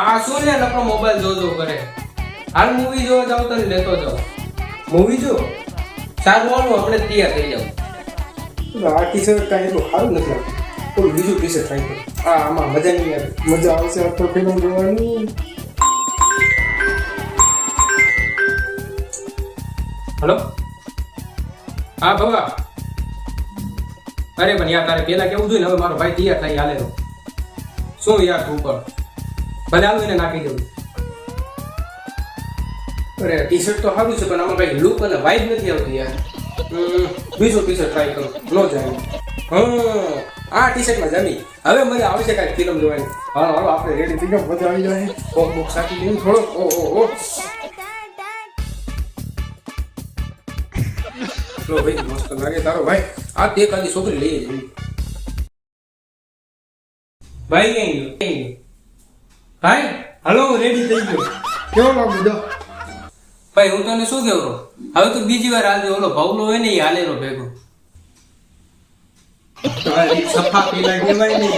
આ શું લે નકરો મોબાઈલ જોજો કરે. હાલ મૂવી જોવા જાવ તો લેતો જાવ. મૂવી જો સારું હાલો આપણે તૈયાર થઈ જાવ. આ ટી-શર્ટ કાંઈ એટલું સારું નથી લાગતું. થોડું બીજું ટી-શર્ટ ટ્રાય કરો. આમાં મજા નહીં આવે. મજા આવશે આ તો ફિલ્મ જોવાની. હલો હા ભવા. અરે પણ યાર તારે પેલા કેવું જોઈએ ને, હવે મારો ભાઈ તૈયાર થાય હાલે તો. શું યાર તું પણ ભલે આવું એને નાખી દઉં. અરે ટી-શર્ટ તો સારું છે પણ આમાં કઈ લુક અને વાઇબ નથી આવતી યાર. બીજું ટી-શર્ટ ટ્રાય કરું. નો જાય. આ ટી-શર્ટમાં જમી હવે મજા આવશે કાંઈક ફિલ્મ જોવાની. હાલો હાલો આપણે રેડી થઈ ગયા. મજા આવી જાય. કોક બોક સાકી દેવું થોડો. ઓહો લો ભાઈ મસ્ત લાગે તારો ભાઈ. આ તે કાલી છોકરી લઈ જવી. ભાઈ ક્યાં ગયો? ભાઈ હલો રેડી થઈ ગયો. કેવો લાગ્યો જો? ભાઈ હું તને શું કેવું હવે તો બીજી વાર આજે ઓલો ભાવલો હોય ને એ હાલેલો ભેગો. સફા પીલા કહેવાય ને.